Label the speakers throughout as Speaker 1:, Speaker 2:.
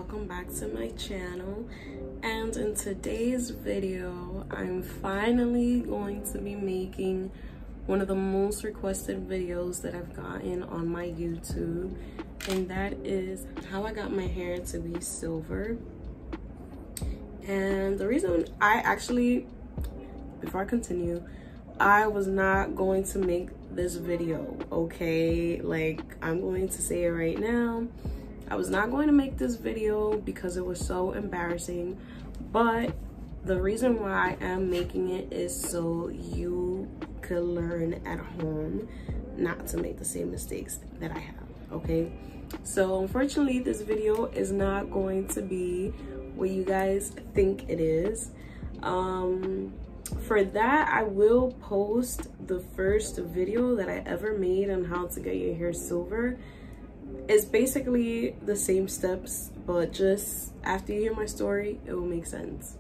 Speaker 1: welcome back to my channel. And in today's video, I'm finally going to be making one of the most requested videos that I've gotten on my YouTube, and that is how I got my hair to be silver. And the reason before I continue, I was not going to make this video, okay? Like, I'm going to say it right now. I was not going to make this video because it was so embarrassing, but the reason why I am making it is so you could learn at home not to make the same mistakes that I have, okay? So unfortunately, this video is not going to be what you guys think it is. For that, I will post the first video that I ever made on how to get your hair silver. It's basically the same steps, but just after you hear my story, it will make sense.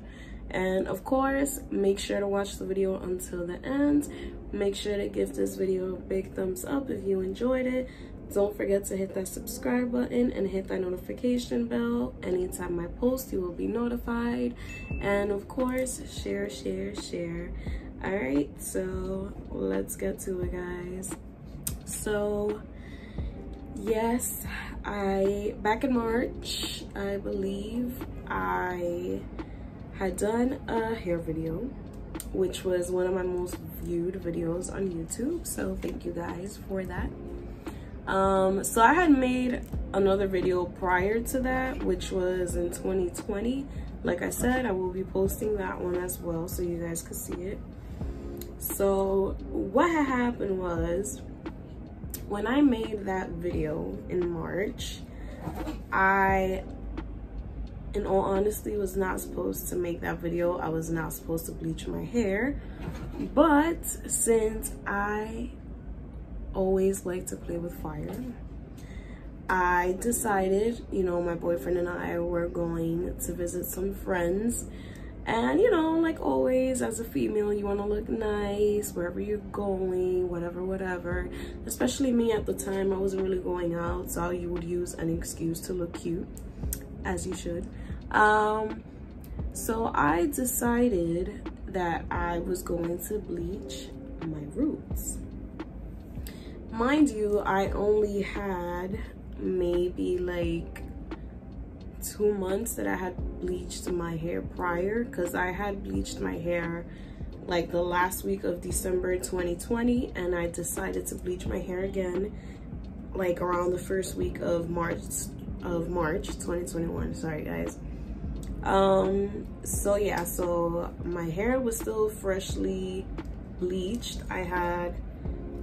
Speaker 1: And of course, make sure to watch the video until the end. Make sure to give this video a big thumbs up if you enjoyed it. Don't forget to hit that subscribe button and hit that notification bell. Anytime I post, you will be notified. And of course, share. All right, so let's get to it, guys. So yes, back in March, I believe, I had done a hair video, which was one of my most viewed videos on YouTube, so thank you guys for that. So I had made another video prior to that, which was in 2020. Like I said, I will be posting that one as well so you guys could see it. So what had happened was, when I made that video in March, I, in all honesty, was not supposed to make that video. I was not supposed to bleach my hair, but since I always like to play with fire, I decided, you know, my boyfriend and I were going to visit some friends. And you know, like always, as a female, you want to look nice wherever you're going, whatever. Especially me at the time, I wasn't really going out, so you would use an excuse to look cute, as you should. So I decided that I was going to bleach my roots. Mind you, I only had maybe like 2 months that I had bleached my hair prior, because I had bleached my hair like the last week of December 2020, and I decided to bleach my hair again like around the first week of March 2021. Sorry guys. So yeah, so my hair was still freshly bleached. I had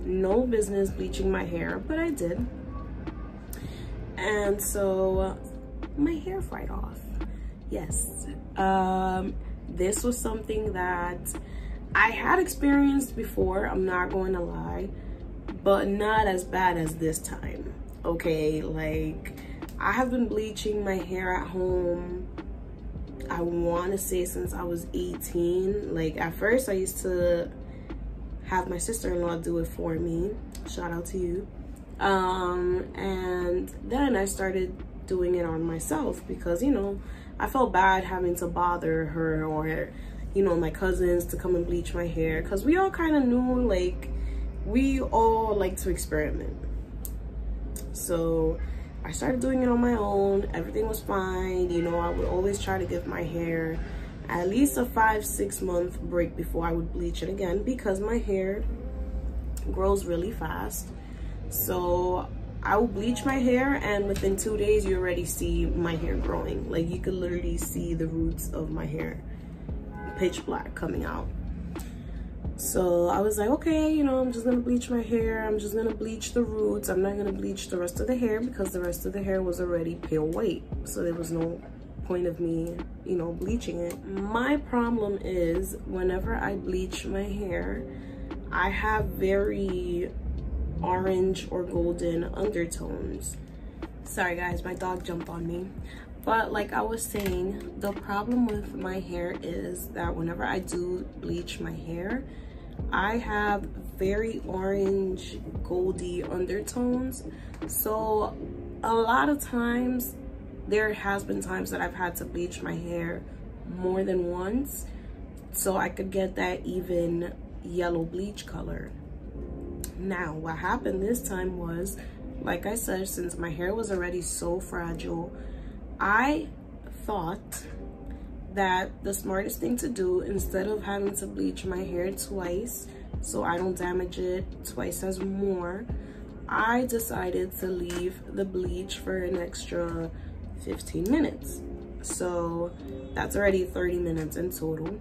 Speaker 1: no business bleaching my hair, but I did. And so my hair fried off. Yes, this was something that I had experienced before, I'm not going to lie, but not as bad as this time, okay? Like, I have been bleaching my hair at home, I want to say since I was 18. Like, at first I used to have my sister-in-law do it for me, shout out to you, and then I started doing it on myself because, you know, I felt bad having to bother her or, you know, my cousins to come and bleach my hair, because we all kind of knew, like, we all like to experiment. So I started doing it on my own. Everything was fine, you know. I would always try to give my hair at least a 5-6 month break before I would bleach it again, because my hair grows really fast. So I will bleach my hair, and within 2 days you already see my hair growing. Like, you could literally see the roots of my hair pitch black coming out. So I was like, okay, you know, I'm just gonna bleach my hair. I'm just gonna bleach the roots. I'm not gonna bleach the rest of the hair because the rest of the hair was already pale white, so there was no point of me, you know, bleaching it. My problem is, whenever I bleach my hair, I have very orange or golden undertones. Sorry guys, my dog jumped on me. But like I was saying, the problem with my hair is that whenever I do bleach my hair, I have very orange goldy undertones. So a lot of times there has been times that I've had to bleach my hair more than once so I could get that even yellow bleach color. Now, what happened this time was, like I said, since my hair was already so fragile, I thought that the smartest thing to do, instead of having to bleach my hair twice so I don't damage it twice as more, I decided to leave the bleach for an extra 15 minutes. So that's already 30 minutes in total.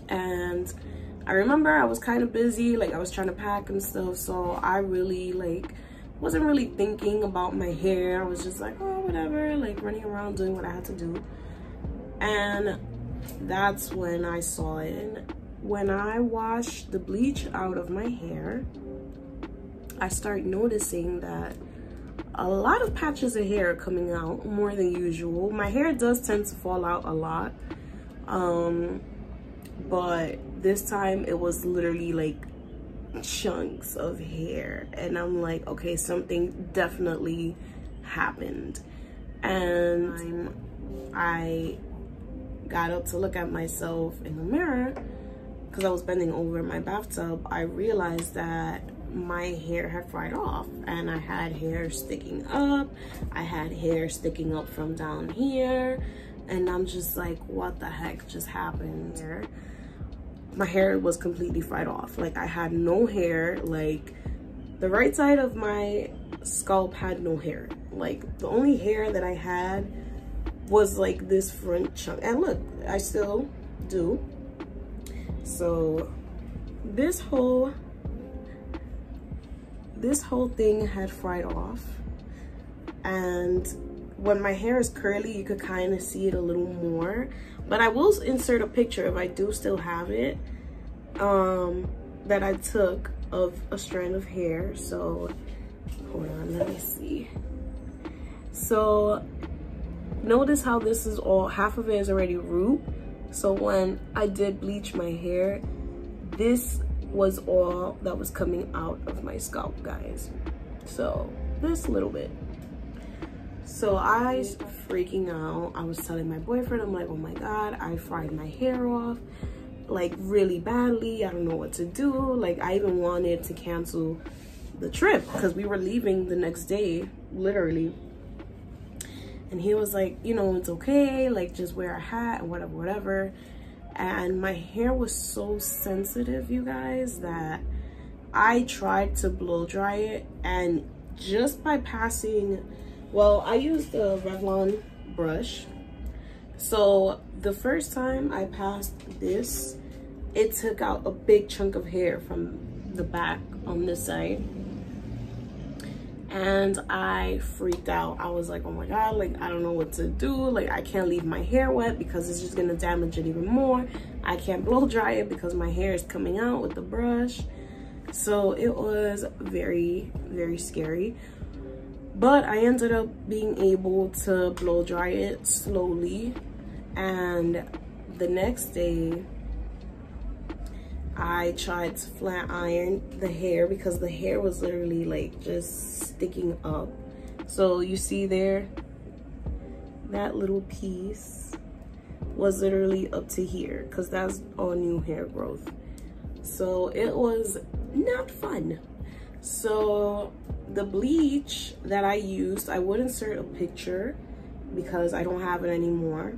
Speaker 1: And I remember I was kind of busy, like I was trying to pack and stuff, so I really like wasn't really thinking about my hair. I was just like, oh, whatever, like running around doing what I had to do. And that's when I saw it. When I washed the bleach out of my hair, I start noticing that a lot of patches of hair are coming out more than usual. My hair does tend to fall out a lot, but this time it was literally like chunks of hair, and I'm like, okay, something definitely happened. And I got up to look at myself in the mirror because I was bending over in my bathtub. I realized that my hair had fried off, and I had hair sticking up. I had hair sticking up from down here, and I'm just like, what the heck just happened here? My hair was completely fried off. Like, I had no hair. Like, the right side of my scalp had no hair. Like, the only hair that I had was like this front chunk, and look, I still do. So this whole thing had fried off, and when my hair is curly, you could kind of see it a little more. But I will insert a picture, if I do still have it, that I took of a strand of hair. So hold on, let me see. So notice how this is all, half of it is already root. So when I did bleach my hair, this was all that was coming out of my scalp, guys. So this little bit. So I was freaking out. I was telling my boyfriend, I'm like, oh my God, I fried my hair off like really badly. I don't know what to do. Like, I even wanted to cancel the trip because we were leaving the next day, literally. And he was like, you know, it's okay, like just wear a hat and whatever, whatever. And my hair was so sensitive, you guys, that I tried to blow dry it, and just by passing, well, I used the Revlon brush. So the first time I passed this, it took out a big chunk of hair from the back on this side. And I freaked out. I was like, oh my God, like, I don't know what to do. Like, I can't leave my hair wet because it's just gonna damage it even more. I can't blow dry it because my hair is coming out with the brush. So it was very, very scary. But I ended up being able to blow dry it slowly. And the next day, I tried to flat iron the hair because the hair was literally like just sticking up. So you see there, that little piece was literally up to here because that's all new hair growth. So it was not fun. So the bleach that I used, I would insert a picture because I don't have it anymore,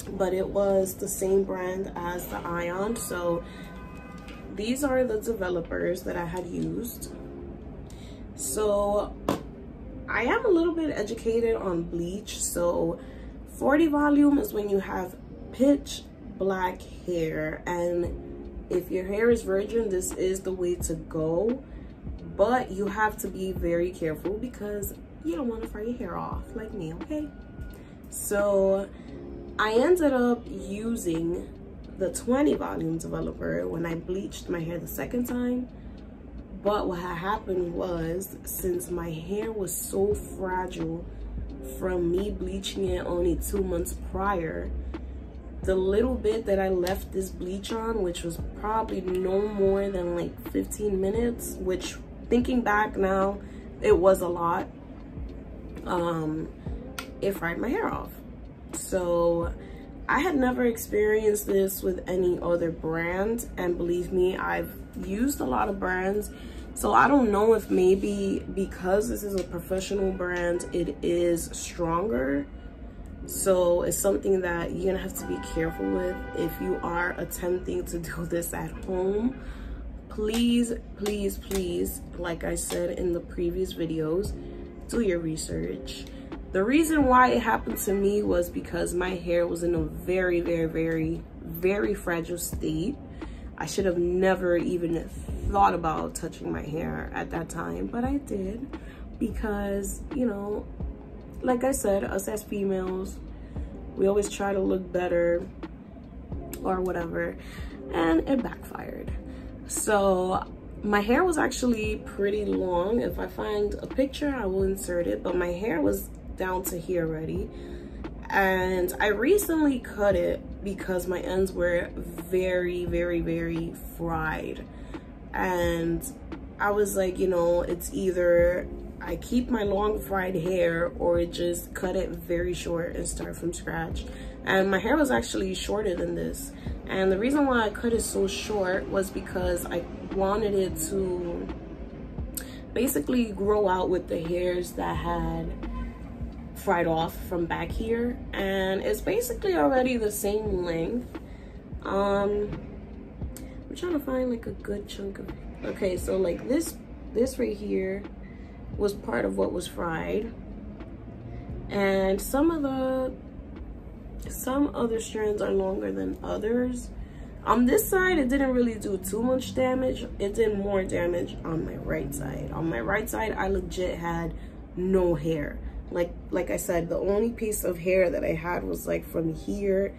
Speaker 1: but it was the same brand as the Ion. So these are the developers that I had used. So I am a little bit educated on bleach. So 40 volume is when you have pitch black hair, and if your hair is virgin, this is the way to go. But you have to be very careful because you don't want to fry your hair off like me, okay? So I ended up using the 20 volume developer when I bleached my hair the second time. But what had happened was, since my hair was so fragile from me bleaching it only 2 months prior, the little bit that I left this bleach on, which was probably no more than like 15 minutes, which thinking back now, it was a lot. it fried my hair off. So I had never experienced this with any other brand, and believe me, I've used a lot of brands, so I don't know if maybe because this is a professional brand, it is stronger. So it's something that you're gonna have to be careful with if you are attempting to do this at home. Please, please, please, like I said in the previous videos, do your research. The reason why it happened to me was because my hair was in a very, very, very, very fragile state. I should have never even thought about touching my hair at that time, but I did because, you know, like I said, us as females, we always try to look better or whatever, and it backfired. So my hair was actually pretty long. If I find a picture, I will insert it, but my hair was down to here already, and I recently cut it because my ends were very, very, very fried, and I was like, you know, it's either I keep my long fried hair or just cut it very short and start from scratch. And my hair was actually shorter than this, and the reason why I cut it so short was because I wanted it to basically grow out with the hairs that had fried off from back here, and it's basically already the same length. I'm trying to find like a good chunk of, okay, so like this right here was part of what was fried, and some other strands are longer than others. On this side, it didn't really do too much damage. It did more damage on my right side. On my right side, I legit had no hair. Like I said, the only piece of hair that I had was like from here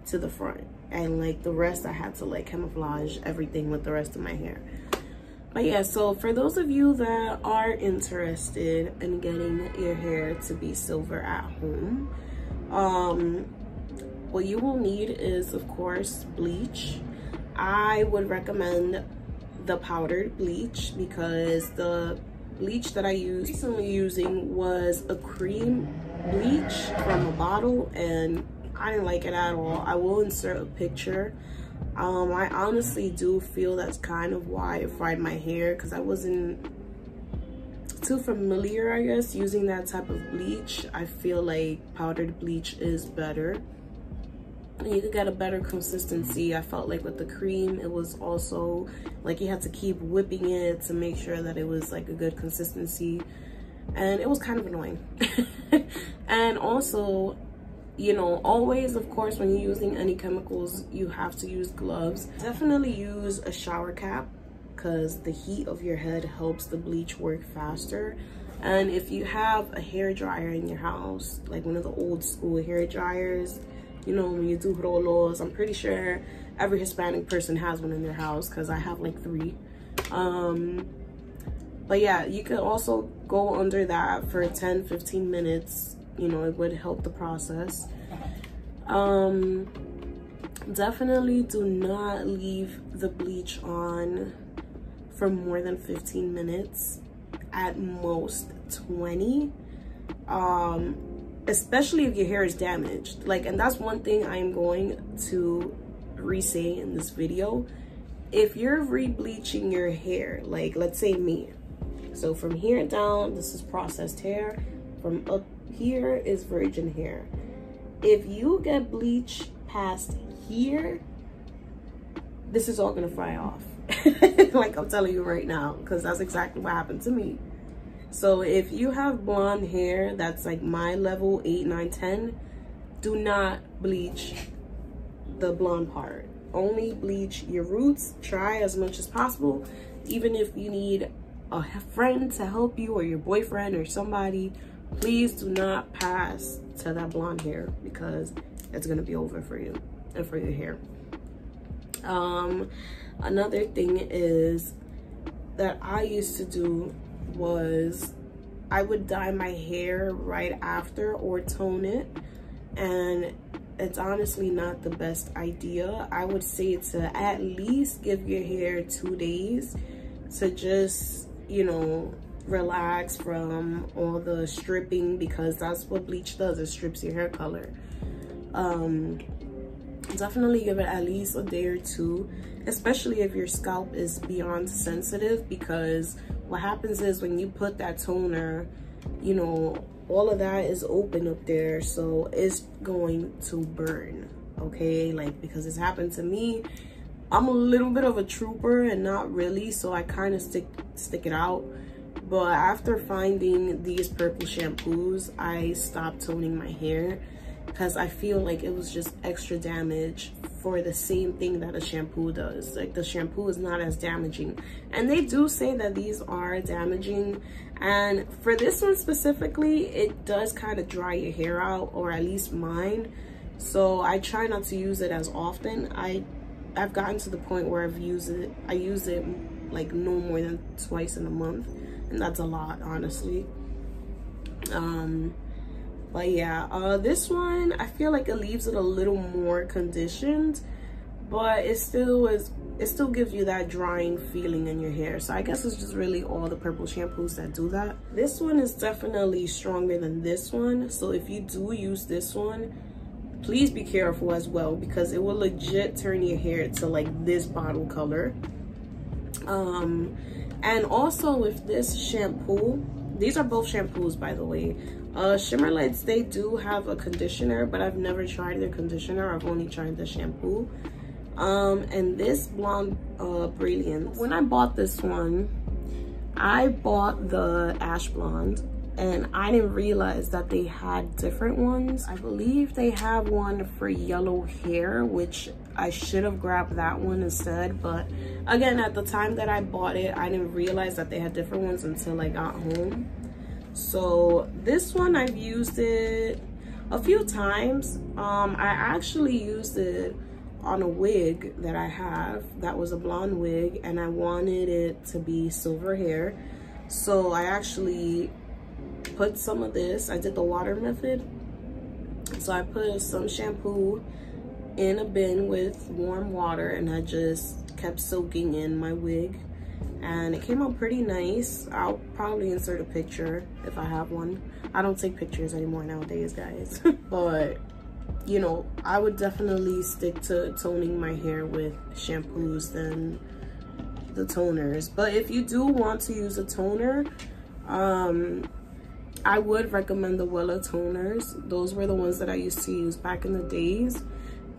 Speaker 1: to the front, and like the rest I had to like camouflage everything with the rest of my hair. But yeah, so for those of you that are interested in getting your hair to be silver at home, what you will need is, of course, bleach. I would recommend the powdered bleach because the bleach that I used recently using was a cream bleach from a bottle, and I didn't like it at all. I will insert a picture. I honestly do feel that's kind of why it fried my hair, because I wasn't too familiar, I guess, using that type of bleach. I feel like powdered bleach is better. You could get a better consistency. I felt like with the cream, it was also like you had to keep whipping it to make sure that it was like a good consistency, and it was kind of annoying. And also, you know, always, of course, when you're using any chemicals, you have to use gloves. Definitely use a shower cap because the heat of your head helps the bleach work faster. And if you have a hair dryer in your house, like one of the old school hair dryers, you know, when you do rolos, I'm pretty sure every Hispanic person has one in their house because I have like 3. But yeah, you could also go under that for 10-15 minutes. You know, it would help the process. Definitely do not leave the bleach on for more than 15 minutes, at most 20. Especially if your hair is damaged. Like, and that's one thing I'm going to re-say in this video. If you're re-bleaching your hair, like let's say me, so from here down, this is processed hair, from up here is virgin hair. If you get bleach past here, this is all gonna fry off. Like I'm telling you right now, because that's exactly what happened to me. So if you have blonde hair that's like my level 8, 9, 10, do not bleach the blonde part. Only bleach your roots. Try as much as possible. Even if you need a friend to help you or your boyfriend or somebody, please do not pass to that blonde hair because it's gonna be over for you and for your hair. Another thing is that I used to do was I would dye my hair right after or tone it, and it's honestly not the best idea. I would say to at least give your hair 2 days to just, you know, relax from all the stripping, because that's what bleach does, it strips your hair color. Definitely give it at least a day or two, especially if your scalp is beyond sensitive, because what happens is when you put that toner, you know, all of that is open up there, so it's going to burn, okay? Like, because it's happened to me. I'm a little bit of a trooper and not really, so I kind of stick it out. But after finding these purple shampoos, I stopped toning my hair, because I feel like it was just extra damage for the same thing that a shampoo does. Like, the shampoo is not as damaging, and they do say that these are damaging, and for this one specifically, it does kind of dry your hair out, or at least mine. So I try not to use it as often. I've gotten to the point where I use it like no more than twice in a month, and that's a lot, honestly. But yeah, this one, I feel like it leaves it a little more conditioned, but it still gives you that drying feeling in your hair. So I guess it's just really all the purple shampoos that do that. This one is definitely stronger than this one, so if you do use this one, please be careful as well, because it will legit turn your hair to like this bottle color. And also with this shampoo, these are both shampoos, by the way. Shimmer Lights, they do have a conditioner, but I've never tried their conditioner. I've only tried the shampoo. And this Blonde Brilliance, when I bought this one, I bought the Ash Blonde, and I didn't realize that they had different ones. I believe they have one for yellow hair, which I should have grabbed that one instead. But again, at the time that I bought it, I didn't realize that they had different ones until I got home. So this one, I've used it a few times. I actually used it on a wig that I have that was a blonde wig, and I wanted it to be silver hair. So I actually put some of this, I did the water method. So I put some shampoo in a bin with warm water, and I just kept soaking in my wig, and it came out pretty nice. I'll probably insert a picture if I have one. I don't take pictures anymore nowadays, guys. But you know, I would definitely stick to toning my hair with shampoos than the toners. But if you do want to use a toner, I would recommend the Wella toners. Those were the ones that I used to use back in the days.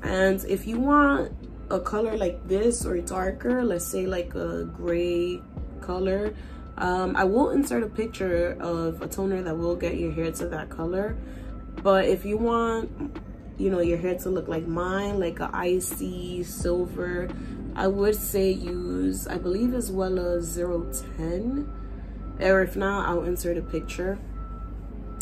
Speaker 1: And if you want a color like this or darker, let's say like a gray color, I will insert a picture of a toner that will get your hair to that color. But if you want, you know, your hair to look like mine, like a icy silver, I would say use, I believe it's Wella 010, or if not, I'll insert a picture.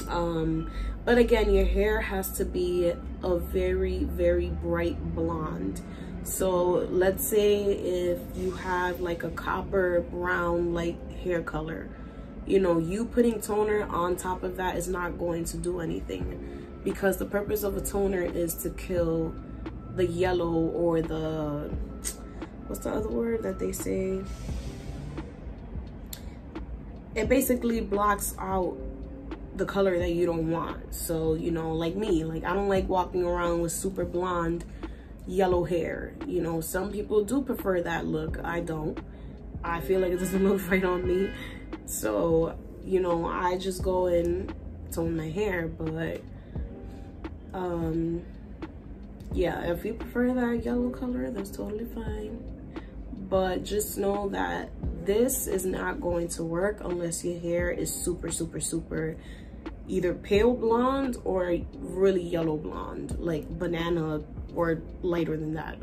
Speaker 1: But again, your hair has to be a very, very bright blonde. So let's say if you have like a copper brown like hair color, you know, you putting toner on top of that is not going to do anything, because the purpose of a toner is to kill the yellow, or the, what's the other word that they say? It basically blocks out the color that you don't want. So, you know, like me, like I don't like walking around with super blonde yellow hair. You know, some people do prefer that look. I don't. I feel like it doesn't look right on me. So, you know, I just go and tone my hair. But yeah, if you prefer that yellow color, that's totally fine. But just know that this is not going to work unless your hair is super, super, super either pale blonde or really yellow blonde, like banana or lighter than that.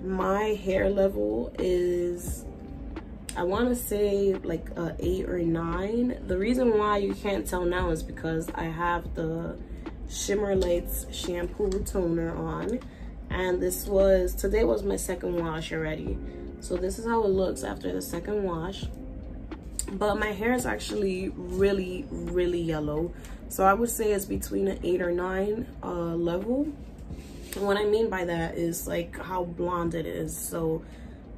Speaker 1: My hair level is, I want to say like a 8 or 9. The reason why you can't tell now is because I have the Shimmer Lights shampoo toner on, and today was my second wash already. So this is how it looks after the second wash. But my hair is actually really, really yellow. So I would say it's between an 8 or 9 level. And what I mean by that is like how blonde it is. So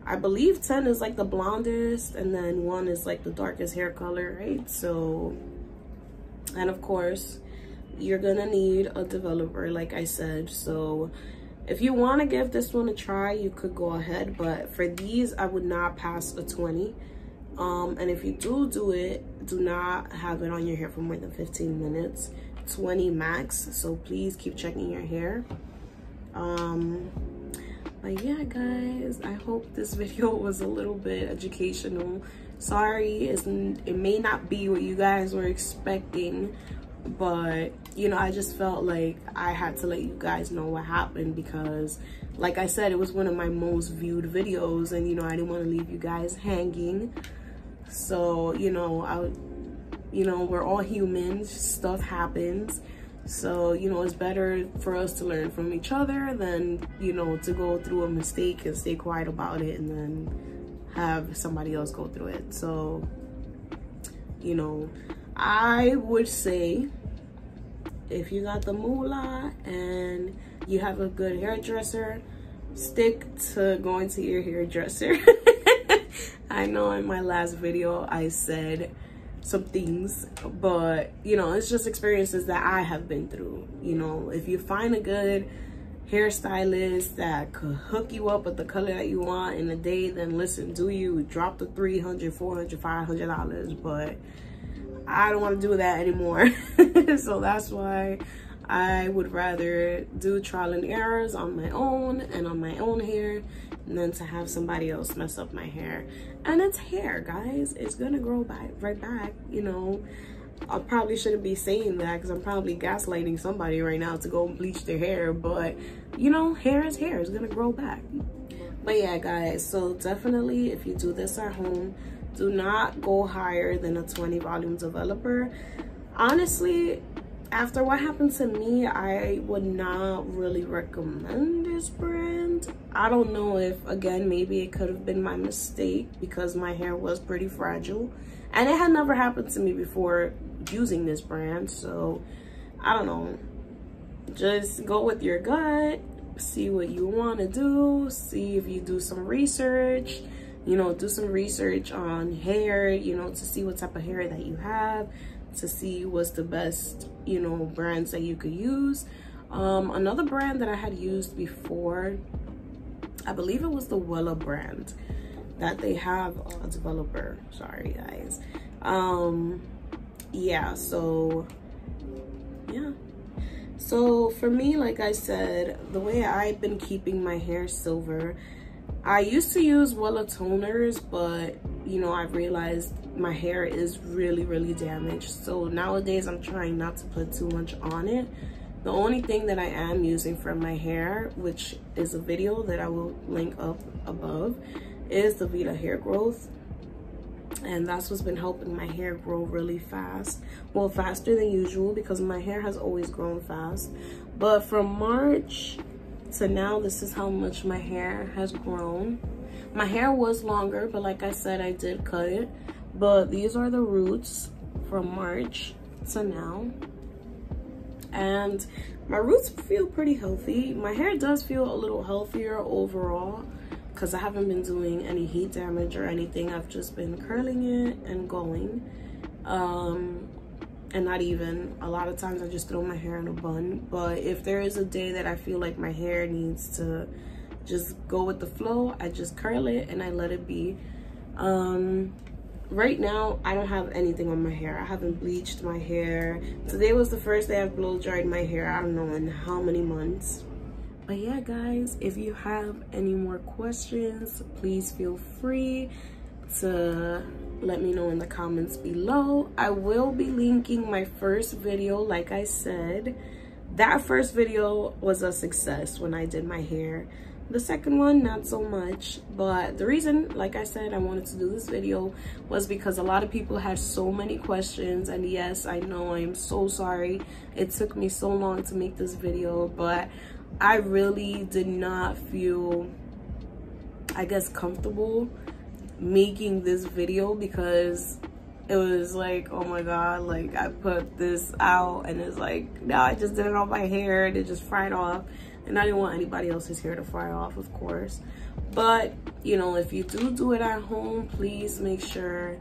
Speaker 1: I believe 10 is like the blondest, and then 1 is like the darkest hair color, right? So, and of course, you're gonna need a developer, like I said. So if you want to give this one a try, you could go ahead, but for these, I would not pass a 20. And if you do it, do not have it on your hair for more than 15 minutes, 20 max. So please keep checking your hair. But yeah, guys, I hope this video was a little bit educational. Sorry, it may not be what you guys were expecting, but you know, I just felt like I had to let you guys know what happened, because like I said, it was one of my most viewed videos, and you know, I didn't want to leave you guys hanging. So you know, we're all humans, stuff happens. So you know, it's better for us to learn from each other than, you know, to go through a mistake and stay quiet about it and then have somebody else go through it. So you know, I would say, if you got the moolah and you have a good hairdresser, stick to going to your hairdresser. I know in my last video I said some things, but you know, it's just experiences that I have been through. You know, if you find a good hairstylist that could hook you up with the color that you want in a day, then listen, do you drop the $300, $400, $500, but I don't want to do that anymore. So that's why I would rather do trial and errors on my own and on my own hair than to have somebody else mess up my hair. And it's hair, guys. It's gonna grow back right back. You know, I probably shouldn't be saying that because I'm probably gaslighting somebody right now to go bleach their hair, but you know, hair is hair. It's gonna grow back. But yeah, guys, so definitely if you do this at home, do not go higher than a 20 volume developer. Honestly, after what happened to me, I would not really recommend this brand. I don't know if, again, maybe it could have been my mistake because my hair was pretty fragile and it had never happened to me before using this brand. So I don't know, just go with your gut, see what you want to do, see if you do some research, you know, do some research on hair, you know, to see what type of hair that you have, to see what's the best, you know, brands that you could use. Another brand that I had used before, I believe it was the Wella brand, that they have a developer. Sorry, guys. Yeah, so yeah. So for me, like I said, the way I've been keeping my hair silver, I used to use Wella toners, but you know, I realized my hair is really damaged. So nowadays I'm trying not to put too much on it. The only thing that I am using for my hair, which is a video that I will link up above, is the Vita Hair Growth. And that's what's been helping my hair grow really fast. Well, faster than usual because my hair has always grown fast. But from March to now, this is how much my hair has grown. My hair was longer, but like I said, I did cut it. But these are the roots from March to now. And my roots feel pretty healthy. My hair does feel a little healthier overall because I haven't been doing any heat damage or anything. I've just been curling it and going. And not even, a lot of times I just throw my hair in a bun. But if there is a day that I feel like my hair needs to just go with the flow, I just curl it and I let it be. Right now, I don't have anything on my hair. I haven't bleached my hair. Today was the first day I've blow dried my hair. I don't know in how many months. But yeah, guys, if you have any more questions, please feel free to let me know in the comments below. I will be linking my first video, like I said. That first video was a success when I did my hair. The second one, not so much. But the reason, like I said, I wanted to do this video was because a lot of people had so many questions. And yes, I know, I'm so sorry it took me so long to make this video, but I really did not feel, I guess, comfortable making this video because it was like, oh my god, like I put this out and it's like, now I just did it on my hair and it just fried off. and I didn't want anybody else's hair to fry off, of course. But you know, if you do it at home, please make sure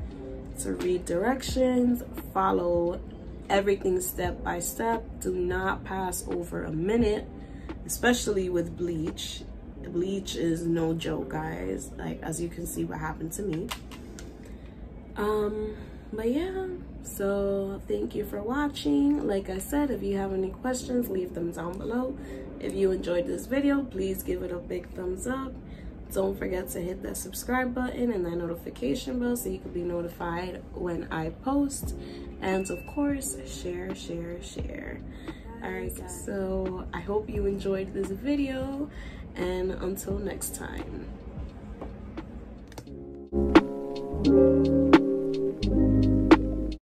Speaker 1: to read directions, follow everything step by step. Do not pass over a minute, especially with bleach. Bleach is no joke, guys. Like, as you can see what happened to me. But yeah, so thank you for watching. Like I said, if you have any questions, leave them down below. If you enjoyed this video, please give it a big thumbs up. Don't forget to hit that subscribe button and that notification bell so you can be notified when I post. And of course, share. All right, so I hope you enjoyed this video, and until next time.